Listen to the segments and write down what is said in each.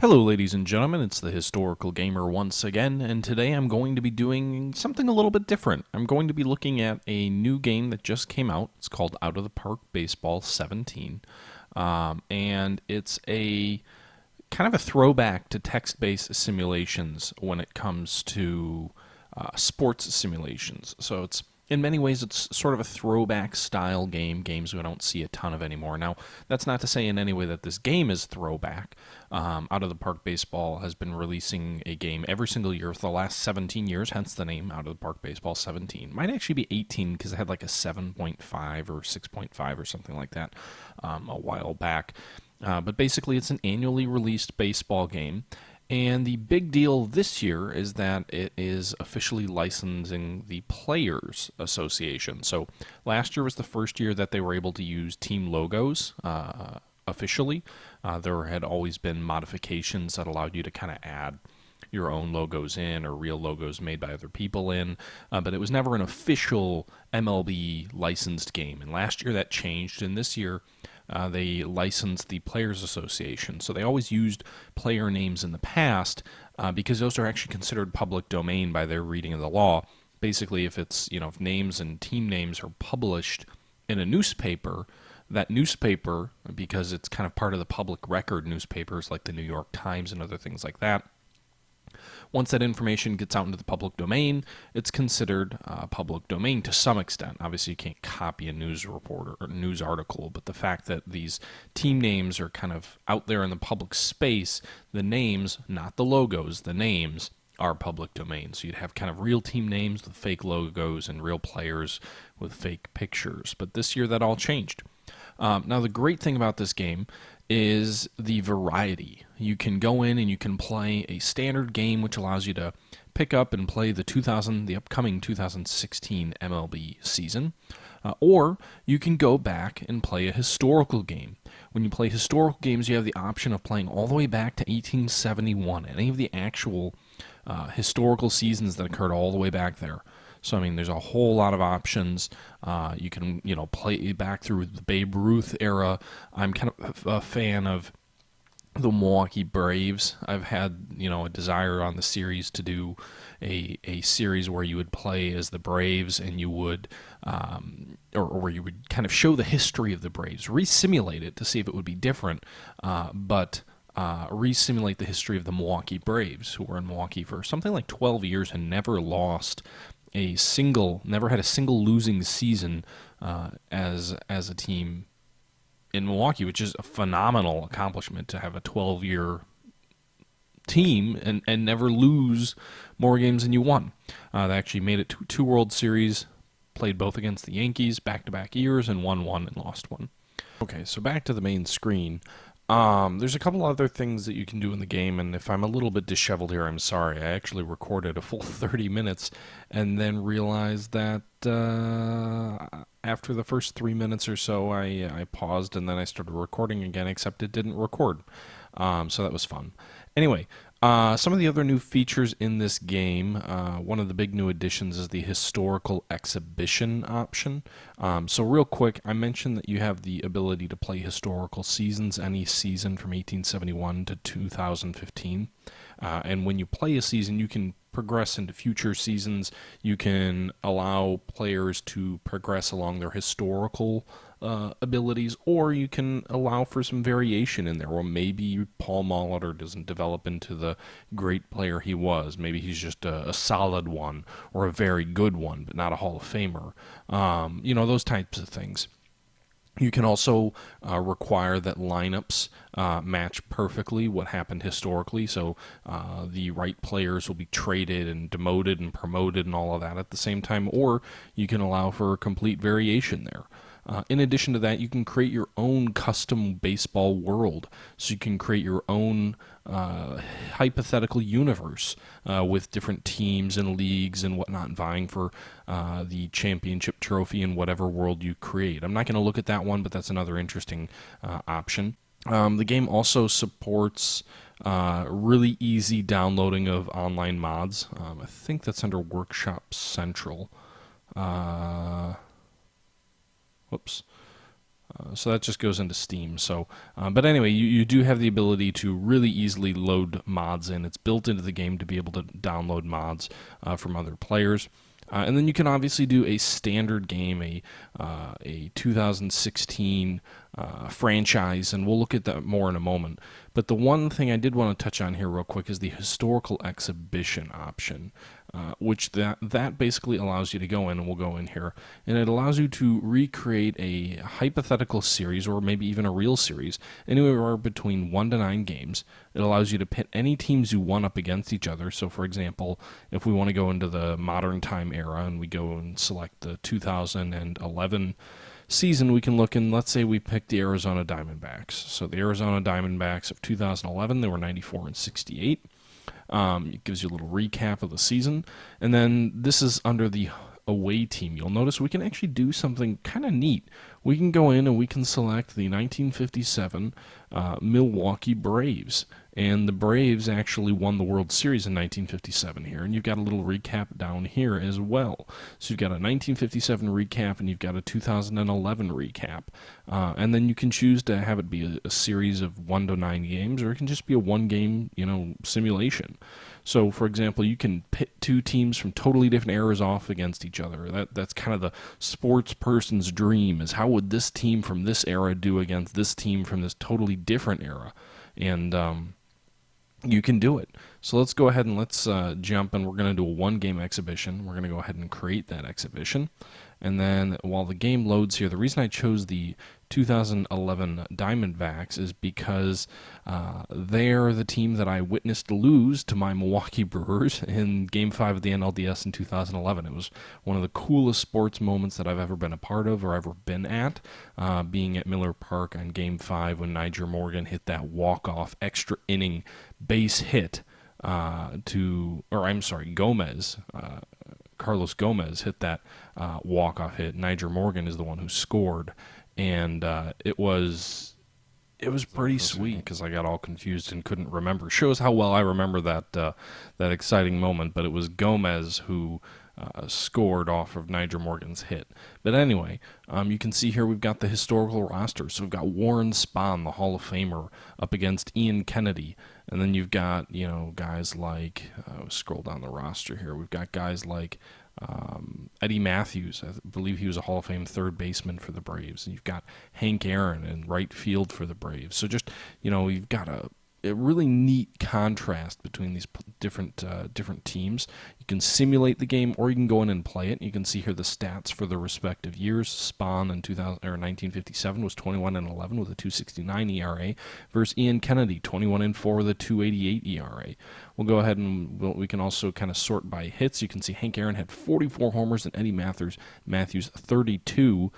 Hello ladies and gentlemen, it's the Historical Gamer once again, and today I'm going to be doing something a little bit different. I'm going to be looking at a new game that just came out. It's called Out of the Park Baseball 17, and it's a kind of a throwback to text-based simulations when it comes to sports simulations. So it's in many ways it's sort of a throwback style game, games we don't see a ton of anymore. Now, that's not to say in any way that this game is throwback. Out of the Park Baseball has been releasing a game every single year for the last 17 years, hence the name Out of the Park Baseball 17. Might actually be 18 because it had like a 7.5 or 6.5 or something like that a while back. But basically, it's an annually released baseball game. And the big deal this year is that it is officially licensing the Players Association. So last year was the first year that they were able to use team logos officially. There had always been modifications that allowed you to kind of add your own logos in or real logos made by other people in, but it was never an official MLB licensed game. And last year that changed, and this year they licensed the Players Association. So they always used player names in the past because those are actually considered public domain by their reading of the law. Basically, if it's, if names and team names are published in a newspaper, that newspaper, because it's kind of part of the public record newspapers like the New York Times and other things like that, once that information gets out into the public domain, it's considered public domain to some extent. Obviously, you can't copy a news report or news article, but the fact that these team names are kind of out there in the public space, the names, not the logos, the names are public domain. So you'd have kind of real team names with fake logos and real players with fake pictures. But this year that all changed. Now, the great thing about this game is the variety. You can go in and you can play a standard game, which allows you to pick up and play the upcoming 2016 MLB season, or you can go back and play a historical game. When you play historical games, you have the option of playing all the way back to 1871, any of the actual historical seasons that occurred all the way back there. So, I mean, there's a whole lot of options. You can, play back through the Babe Ruth era. I'm kind of a fan of the Milwaukee Braves. I've had, a desire on the series to do a series where you would play as the Braves and you would, or where you would kind of show the history of the Braves, re-simulate it to see if it would be different, but re-simulate the history of the Milwaukee Braves, who were in Milwaukee for something like 12 years and never had a single losing season as a team in Milwaukee, which is a phenomenal accomplishment to have a 12-year team and never lose more games than you won. They actually made it to two World Series, played both against the Yankees back-to-back years, and won one and lost one. Okay, so back to the main screen. There's a couple other things that you can do in the game, and if I'm a little bit disheveled here, I'm sorry. I actually recorded a full 30 minutes and then realized that after the first 3 minutes or so, I paused and then I started recording again, except it didn't record. So that was fun. Anyway, some of the other new features in this game, one of the big new additions is the historical exhibition option. So real quick, I mentioned that you have the ability to play historical seasons, any season from 1871 to 2015. And when you play a season, you can progress into future seasons. You can allow players to progress along their historical abilities, or you can allow for some variation in there. Well, maybe Paul Molitor doesn't develop into the great player he was. Maybe he's just a solid one or a very good one, but not a Hall of Famer. Those types of things. You can also require that lineups match perfectly what happened historically, so the right players will be traded and demoted and promoted and all of that at the same time, or you can allow for complete variation there. In addition to that, you can create your own custom baseball world. So you can create your own hypothetical universe with different teams and leagues and whatnot vying for the championship trophy in whatever world you create. I'm not going to look at that one, but that's another interesting option. The game also supports really easy downloading of online mods. I think that's under Workshop Central. Whoops. So that just goes into Steam. So, but anyway, you do have the ability to really easily load mods in. It's built into the game to be able to download mods from other players. And then you can obviously do a standard game, a 2016 franchise, and we'll look at that more in a moment. But the one thing I did want to touch on here real quick is the historical exhibition option, which that basically allows you to go in, and we'll go in here, and it allows you to recreate a hypothetical series or maybe even a real series, anywhere between 1 to 9 games. It allows you to pit any teams you want up against each other. So, for example, if we want to go into the modern time era and we go and select the 2011 season, we can look and let's say we pick the Arizona Diamondbacks. So the Arizona Diamondbacks of 2011, they were 94 and 68. It gives you a little recap of the season. And then this is under the away team. You'll notice we can actually do something kind of neat. We can go in and we can select the 1957 Milwaukee Braves. And the Braves actually won the World Series in 1957 here. And you've got a little recap down here as well. So you've got a 1957 recap and you've got a 2011 recap. And then you can choose to have it be a series of 1 to 9 games, or it can just be a one-game, simulation. So, for example, you can pit two teams from totally different eras off against each other. That's kind of the sports person's dream, is how would this team from this era do against this team from this totally different era? And you can do it. So let's go ahead and let's jump, and we're going to do a one-game exhibition. We're going to go ahead and create that exhibition. And then while the game loads here, the reason I chose the 2011 Diamondbacks is because they're the team that I witnessed lose to my Milwaukee Brewers in Game 5 of the NLDS in 2011. It was one of the coolest sports moments that I've ever been a part of or ever been at, being at Miller Park on Game 5 when Nyjer Morgan hit that walk-off extra inning base hit Gomez. Carlos Gomez hit that walk-off hit. Nyjer Morgan is the one who scored, and it was pretty sweet because I got all confused and couldn't remember. Shows how well I remember that exciting moment. But it was Gomez who scored off of Nyjer Morgan's hit. But anyway, you can see here we've got the historical roster. So we've got Warren Spahn, the Hall of Famer, up against Ian Kennedy. And then you've got, guys like, scroll down the roster here. We've got guys like Eddie Matthews. I believe he was a Hall of Fame third baseman for the Braves. And you've got Hank Aaron in right field for the Braves. So just, you've got a really neat contrast between these different teams. You can simulate the game, or you can go in and play it. You can see here the stats for the respective years. Spahn in 1957 was 21 and 11 with a 2.69 ERA, versus Ian Kennedy 21 and 4 with a 2.88 ERA. We'll go ahead and we can also kind of sort by hits. You can see Hank Aaron had 44 homers and Eddie Matthews 32.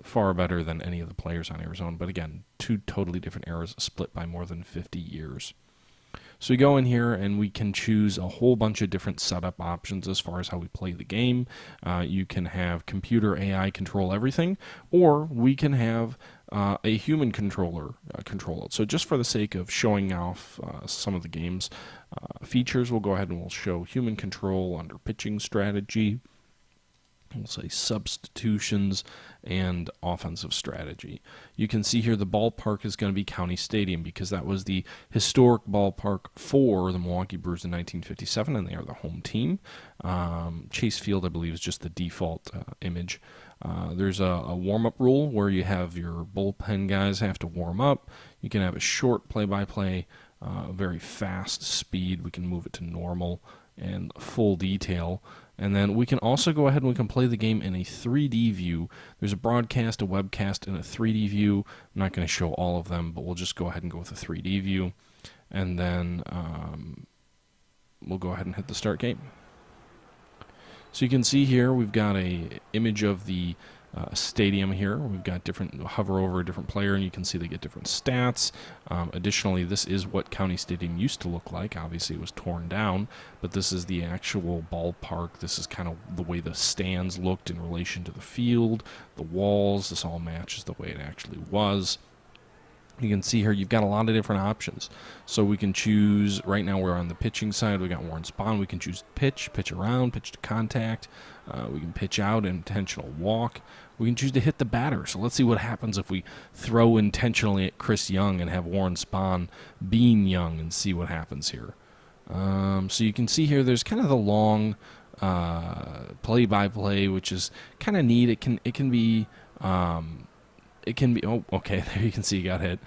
Far better than any of the players on Arizona. But again, two totally different eras split by more than 50 years. So we go in here and we can choose a whole bunch of different setup options as far as how we play the game. You can have computer AI control everything, or we can have a human controller control it. So just for the sake of showing off some of the game's features, we'll go ahead and we'll show human control under pitching strategy. We'll say substitutions and offensive strategy. You can see here the ballpark is going to be County Stadium because that was the historic ballpark for the Milwaukee Brewers in 1957, and they are the home team. Chase Field, I believe, is just the default image. There's a warm-up rule where you have your bullpen guys have to warm up. You can have a short play-by-play, very fast speed. We can move it to normal and full detail. And then we can also go ahead and we can play the game in a 3D view. There's a broadcast, a webcast, and a 3D view. I'm not going to show all of them, but we'll just go ahead and go with a 3D view. And then we'll go ahead and hit the start game. So you can see here we've got a image of the stadium here. We've got hover over a different player, and you can see they get different stats. Additionally, this is what County Stadium used to look like. Obviously, it was torn down, but this is the actual ballpark. This is kind of the way the stands looked in relation to the field, the walls. This all matches the way it actually was. You can see here you've got a lot of different options. So we can choose, right now we're on the pitching side, we got Warren Spahn. We can choose pitch around, pitch to contact. We can pitch out, intentional walk. We can choose to hit the batter. So let's see what happens if we throw intentionally at Chris Young and have Warren Spahn being Young and see what happens here. So you can see here there's kind of the long play-by-play, which is kind of neat. It can be oh, okay, there you can see he got hit.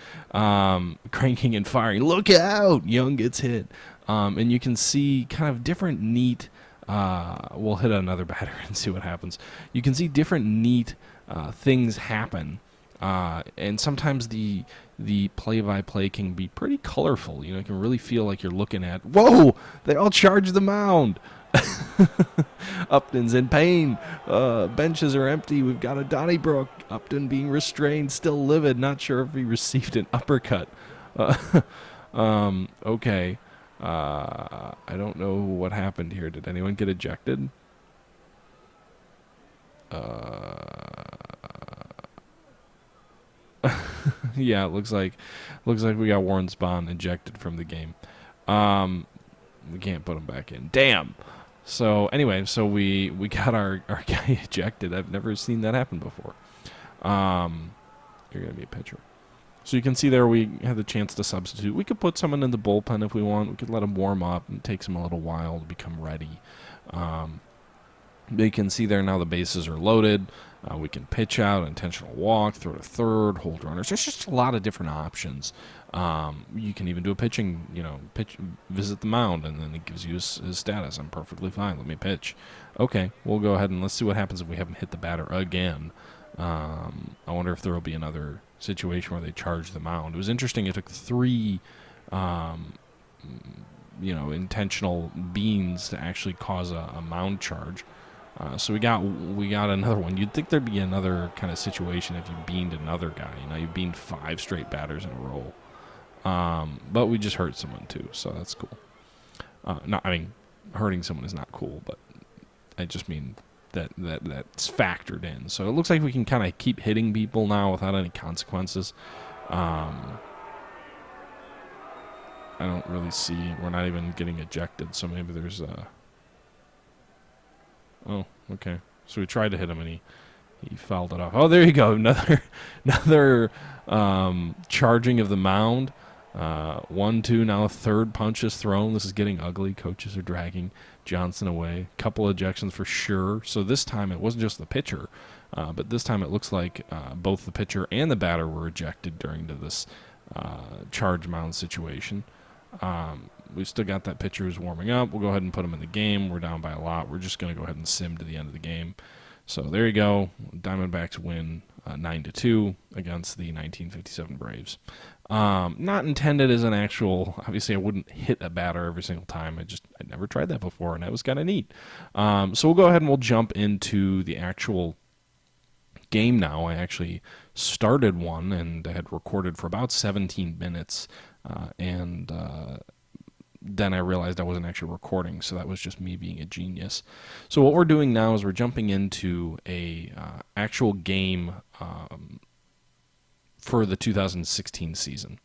Cranking and firing. Look out! Young gets hit. And you can see kind of different neat. We'll hit another batter and see what happens. You can see different neat things happen. And sometimes the play-by-play can be pretty colorful. You know, you can really feel like you're looking at, whoa, they all charge the mound. Upton's in pain. Benches are empty. We've got a Donnybrook. Upton being restrained, still livid. Not sure if he received an uppercut. Okay. I don't know what happened here. Did anyone get ejected? Yeah, it looks like we got Warren Spahn ejected from the game. We can't put him back in. Damn. So anyway, we got our guy ejected. I've never seen that happen before. You're gonna be a pitcher. So you can see there we had the chance to substitute. We could put someone in the bullpen if we want. We could let him warm up. It takes him a little while to become ready. You can see there now the bases are loaded. We can pitch out, intentional walk, throw to third, hold runners. There's just a lot of different options. You can even do a pitching, visit the mound, and then it gives you his status. I'm perfectly fine. Let me pitch. Okay, we'll go ahead and let's see what happens if we haven't hit the batter again. I wonder if there will be another situation where they charge the mound. It was interesting. It took 3, intentional beans to actually cause a mound charge. So we got another one. You'd think there'd be another kind of situation if you beaned another guy. You beaned 5 straight batters in a row. But we just hurt someone too, so that's cool. Hurting someone is not cool, but I just mean that's factored in. So it looks like we can kind of keep hitting people now without any consequences. I don't really see. We're not even getting ejected, so maybe there's a. Oh, okay. So we tried to hit him and he fouled it off. Oh, there you go. Another charging of the mound. 1-2. Now a third punch is thrown. This is getting ugly. Coaches are dragging Johnson away. Couple ejections for sure. So this time it wasn't just the pitcher, but this time it looks like both the pitcher and the batter were ejected during this charge mound situation. We've still got that pitcher who's warming up. We'll go ahead and put him in the game. We're down by a lot. We're just going to go ahead and sim to the end of the game. So there you go. Diamondbacks win 9-2 against the 1957 Braves. Not intended as an actual. Obviously, I wouldn't hit a batter every single time. I'd never tried that before, and that was kind of neat. So we'll go ahead and we'll jump into the actual game now. I actually started one and I had recorded for about 17 minutes, and then I realized I wasn't actually recording, so that was just me being a genius. So what we're doing now is we're jumping into a actual game for the 2016 season.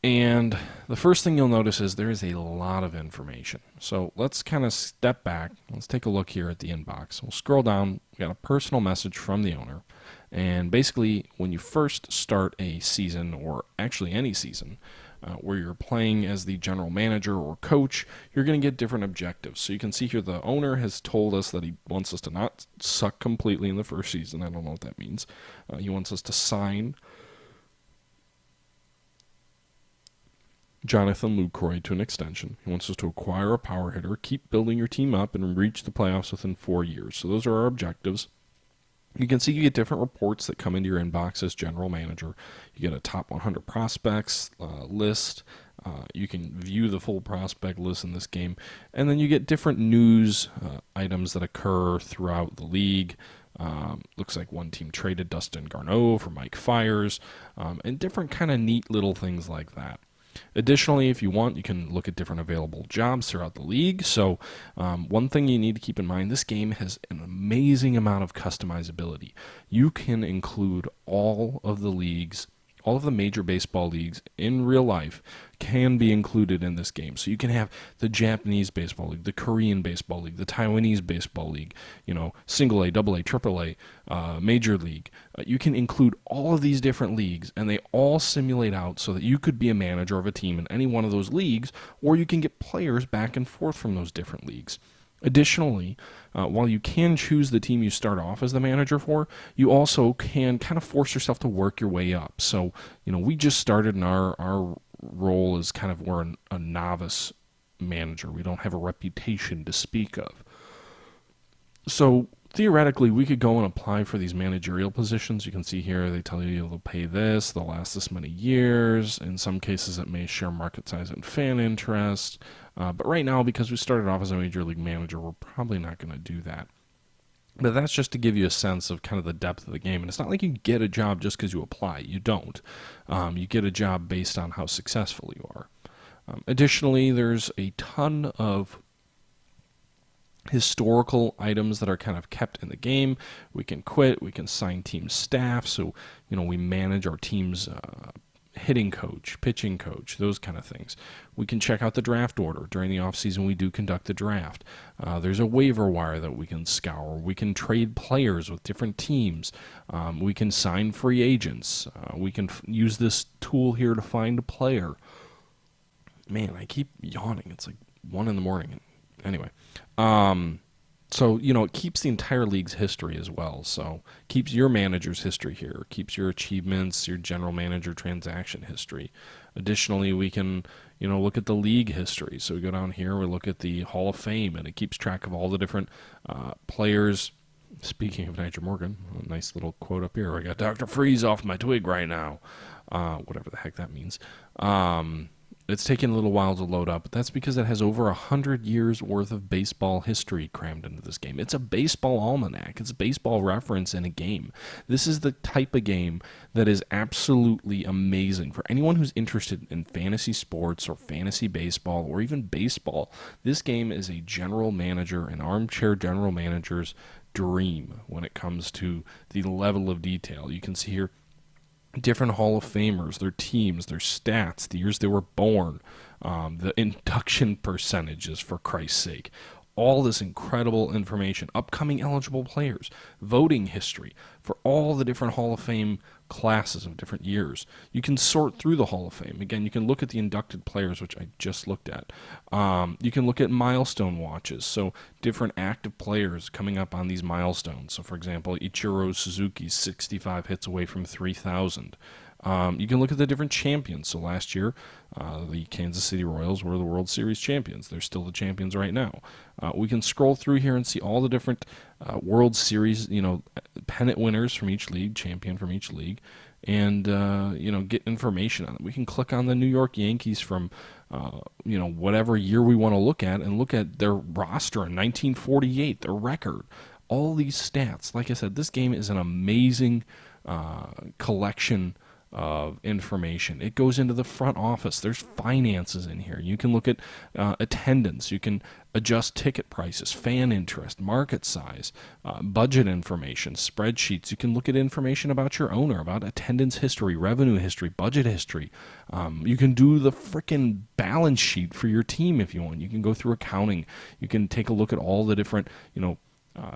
And the first thing you'll notice is there is a lot of information. So let's kind of step back. Let's take a look here at the inbox. We'll scroll down. We got a personal message from the owner. And basically, when you first start a season, or actually any season, where you're playing as the general manager or coach, you're going to get different objectives. So you can see here the owner has told us that he wants us to not suck completely in the first season. I don't know what that means. He wants us to sign Jonathan Lucroy to an extension. He wants us to acquire a power hitter, keep building your team up, and reach the playoffs within 4 years. So those are our objectives. You can see you get different reports that come into your inbox as general manager. You get a top 100 prospects list. You can view the full prospect list in this game. And then you get different news items that occur throughout the league. Looks like one team traded Dustin Garneau for Mike Fiers, and different kind of neat little things like that. Additionally, if you want, you can look at different available jobs throughout the league. So one thing you need to keep in mind, this game has an amazing amount of customizability. You can include all of the league's all of the major baseball leagues in real life can be included in this game. So you can have the Japanese Baseball League, the Korean Baseball League, the Taiwanese Baseball League, single A, double A, triple A, Major League. You can include all of these different leagues, and they all simulate out so that you could be a manager of a team in any one of those leagues, or you can get players back and forth from those different leagues. Additionally, while you can choose the team you start off as the manager for, you also can kind of force yourself to work your way up. So, we just started, in our role is kind of, we're a novice manager. We don't have a reputation to speak of. So theoretically, we could go and apply for these managerial positions. You can see here they tell you they'll pay this, they'll last this many years. In some cases, it may share market size and fan interest. But right now, because we started off as a major league manager, we're probably not going to do that. But that's just to give you a sense of kind of the depth of the game. And it's not like you get a job just because you apply. You don't. You get a job based on how successful you are. Additionally, there's a ton of historical items that are kind of kept in the game. We can quit. We can sign team staff. So, we manage our team's hitting coach, pitching coach, those kind of things. We can check out the draft order. During the offseason, we do conduct the draft. There's a waiver wire that we can scour. We can trade players with different teams. We can sign free agents. We can use this tool here to find a player. Man, I keep yawning. It's like 1 a.m. Anyway. So, it keeps the entire league's history as well. So, keeps your manager's history here, keeps your achievements, your general manager transaction history. Additionally, we can, look at the league history. So, we go down here, we look at the Hall of Fame, and it keeps track of all the different players. Speaking of Nigel Morgan, a nice little quote up here. I got Dr. Freeze off my twig right now. Whatever the heck that means. It's taken a little while to load up, but that's because it has over 100 years worth of baseball history crammed into this game. It's a baseball almanac. It's a baseball reference in a game. This is the type of game that is absolutely amazing. For anyone who's interested in fantasy sports or fantasy baseball or even baseball, this game is a general manager, an armchair general manager's dream when it comes to the level of detail. You can see here different Hall of Famers, their teams, their stats, the years they were born, the induction percentages, for Christ's sake. All this incredible information, upcoming eligible players, voting history for all the different Hall of Fame classes of different years. You can sort through the Hall of Fame. Again, you can look at the inducted players, which I just looked at. You can look at milestone watches, so different active players coming up on these milestones. So, for example, Ichiro Suzuki's 65 hits away from 3,000. You can look at the different champions. So last year, the Kansas City Royals were the World Series champions. They're still the champions right now. We can scroll through here and see all the different World Series, pennant winners from each league, champion from each league, and, get information on it. We can click on the New York Yankees from, whatever year we want to look at, and look at their roster in 1948, their record. All these stats. Like I said, this game is an amazing collection of information. It goes into the front office. There's finances in here. You can look at attendance. You can adjust ticket prices, fan interest, market size, budget information, spreadsheets. You can look at information about your owner, about attendance history, revenue history, budget history. You can do the frickin' balance sheet for your team if you want. You can go through accounting. You can take a look at all the different,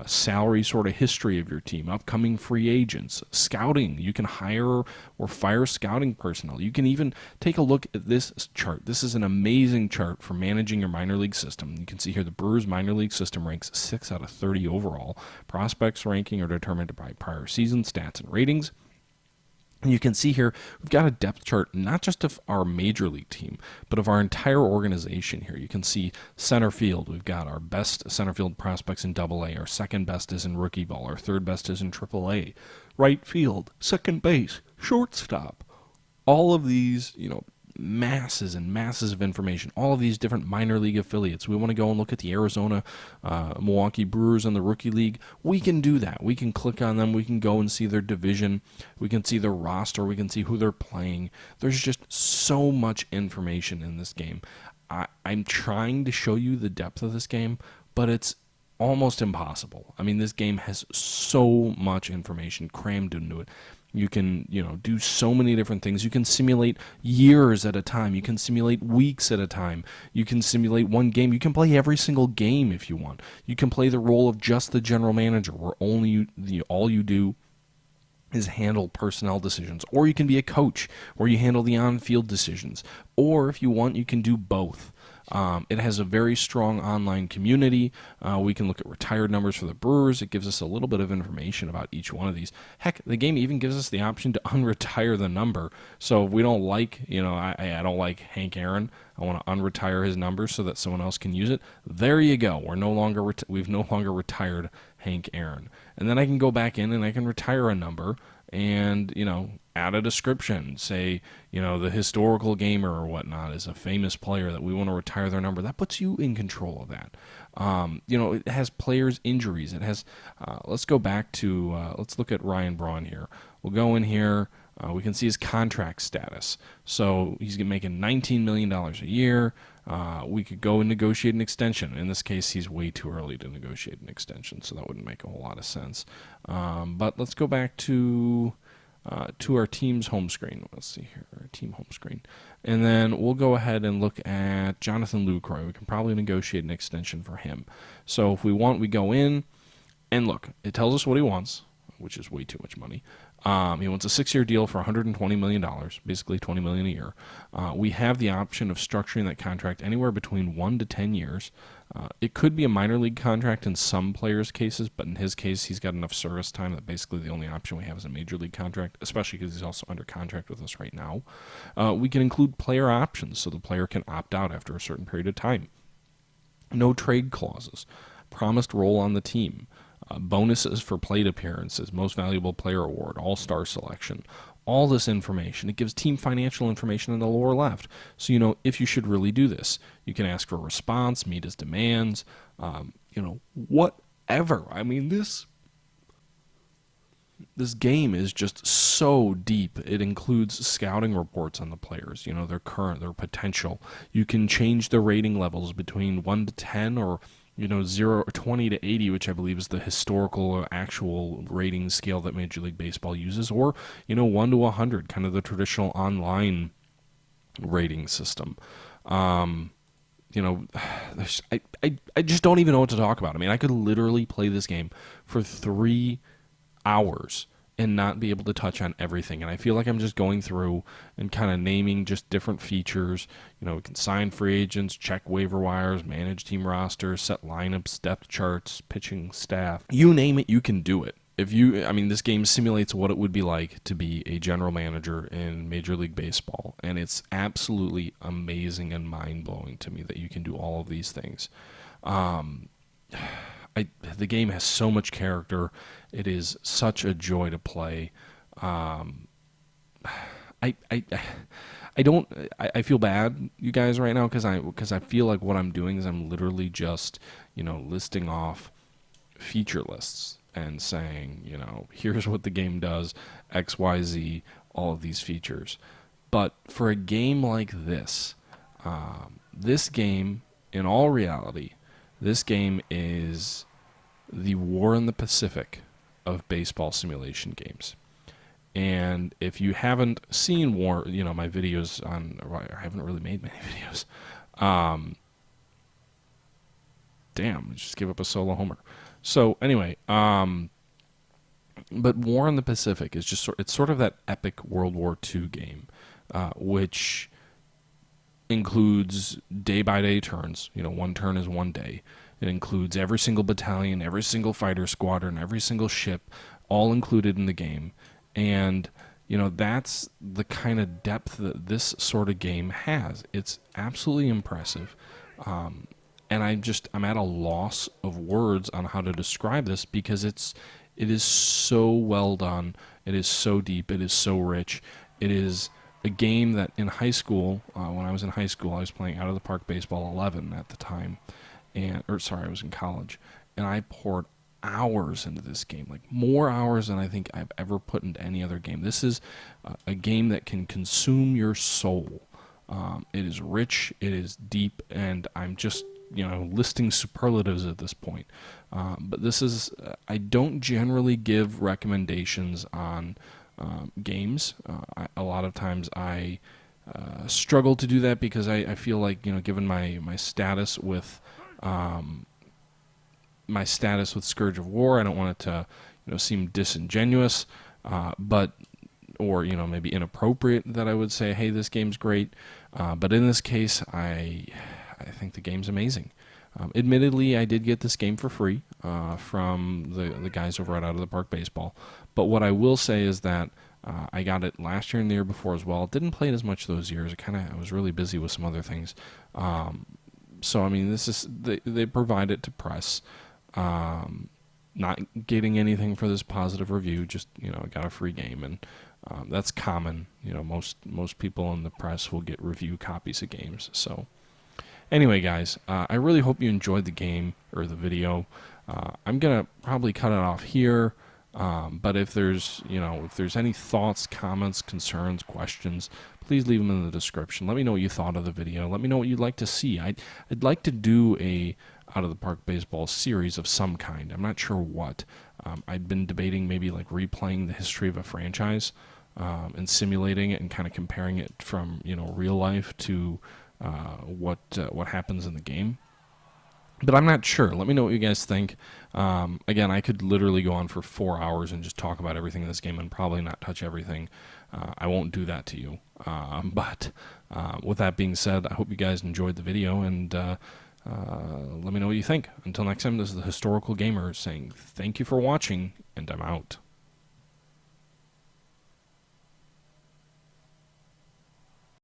salary sort of history of your team, upcoming free agents, scouting. You can hire or fire scouting personnel. You can even take a look at this chart. This is an amazing chart for managing your minor league system. You can see here the Brewers minor league system ranks 6 out of 30 overall. Prospects ranking are determined by prior season stats and ratings. And you can see here, we've got a depth chart, not just of our major league team, but of our entire organization here. You can see center field. We've got our best center field prospects in AA. Our second best is in rookie ball. Our third best is in AAA. Right field, second base, shortstop. All of these, masses and masses of information. All of these different minor league affiliates. We want to go and look at the Arizona, Milwaukee Brewers in the rookie league. We can do that. We can click on them. We can go and see their division. We can see their roster. We can see who they're playing. There's just so much information in this game. I'm trying to show you the depth of this game, but it's almost impossible. I mean, this game has so much information crammed into it. You can, do so many different things. You can simulate years at a time. You can simulate weeks at a time. You can simulate one game. You can play every single game if you want. You can play the role of just the general manager, where all you do is handle personnel decisions. Or you can be a coach, where you handle the on-field decisions. Or if you want, you can do both. It has a very strong online community. We can look at retired numbers for the Brewers. It gives us a little bit of information about each one of these. Heck, the game even gives us the option to unretire the number. So if we don't like, I don't like Hank Aaron, I want to unretire his number so that someone else can use it. There you go. We've no longer retired Hank Aaron. And then I can go back in and I can retire a number and, add a description. Say, the historical gamer or whatnot is a famous player that we want to retire their number. That puts you in control of that. It has players' injuries. It has, let's go back to, let's look at Ryan Braun here. We'll go in here. We can see his contract status. So he's making $19 million a year. We could go and negotiate an extension. In this case, he's way too early to negotiate an extension, so that wouldn't make a whole lot of sense. But let's go back to our team's home screen. Let's see here, our team home screen. And then we'll go ahead and look at Jonathan Lucroy. We can probably negotiate an extension for him. So if we want, we go in, and look, it tells us what he wants, which is way too much money. He wants a 6-year deal for $120 million, basically $20 million a year. We have the option of structuring that contract anywhere between 1 to 10 years. It could be a minor league contract in some players' cases, but in his case, he's got enough service time that basically the only option we have is a major league contract, especially because he's also under contract with us right now. We can include player options, so the player can opt out after a certain period of time. No trade clauses. Promised role on the team. Bonuses for plate appearances, most valuable player award, all-star selection, all this information. It gives team financial information in the lower left. So, if you should really do this, you can ask for a response, meet his demands, whatever. I mean, this game is just so deep. It includes scouting reports on the players, their potential. You can change the rating levels between 1 to 10 or 20 to 80, which I believe is the historical or actual rating scale that Major League Baseball uses, or 1 to 100, kind of the traditional online rating system. I just don't even know what to talk about. I mean, I could literally play this game for 3 hours and not be able to touch on everything. And I feel like I'm just going through and kind of naming just different features. We can sign free agents, check waiver wires, manage team rosters, set lineups, depth charts, pitching staff. You name it, you can do it. This game simulates what it would be like to be a general manager in Major League Baseball. And it's absolutely amazing and mind-blowing to me that you can do all of these things. The game has so much character. It is such a joy to play. I feel bad, you guys, right now because I feel like what I'm doing is I'm literally just listing off feature lists and saying here's what the game does, X, Y, Z, all of these features. But for a game like this, this game, in all reality, this game is the War in the Pacific of baseball simulation games. And if you haven't seen War, my videos I haven't really made many videos. Damn, just give up a solo homer. So anyway, but War in the Pacific is it's sort of that epic World War II game, which includes day-by-day turns. 1 turn is 1 day. It includes every single battalion, every single fighter squadron, every single ship, all included in the game. And, that's the kind of depth that this sort of game has. It's absolutely impressive. And I'm at a loss of words on how to describe this because it is so well done. It is so deep. It is so rich. It is a game that in high school, when I was in high school, I was playing Out of the Park Baseball 11 at the time. I was in college, and I poured hours into this game, like more hours than I think I've ever put into any other game. This is a game that can consume your soul. It is rich, it is deep, and I'm just, listing superlatives at this point. But this is, I don't generally give recommendations on games. A lot of times I struggle to do that because I feel like, given my status with Scourge of War, I don't want it to seem disingenuous, but or maybe inappropriate that I would say, hey, this game's great. But in this case, I think the game's amazing. Admittedly, I did get this game for free from the guys over at Out of the Park Baseball. But what I will say is that I got it last year and the year before as well. Didn't play it as much those years. I was really busy with some other things. So I mean, this is they provide it to press. Not getting anything for this positive review. Just got a free game, and that's common. Most people in the press will get review copies of games. So. Anyway, guys, I really hope you enjoyed the game or the video. I'm gonna probably cut it off here, but if there's any thoughts, comments, concerns, questions, please leave them in the description. Let me know what you thought of the video. Let me know what you'd like to see. I'd like to do a Out of the Park Baseball series of some kind. I'm not sure what. I've been debating maybe like replaying the history of a franchise and simulating it and kind of comparing it from real life to what happens in the game. But I'm not sure. Let me know what you guys think. Again, I could literally go on for 4 hours and just talk about everything in this game and probably not touch everything. I won't do that to you. But with that being said, I hope you guys enjoyed the video, and let me know what you think. Until next time, this is the Historical Gamer saying thank you for watching, and I'm out.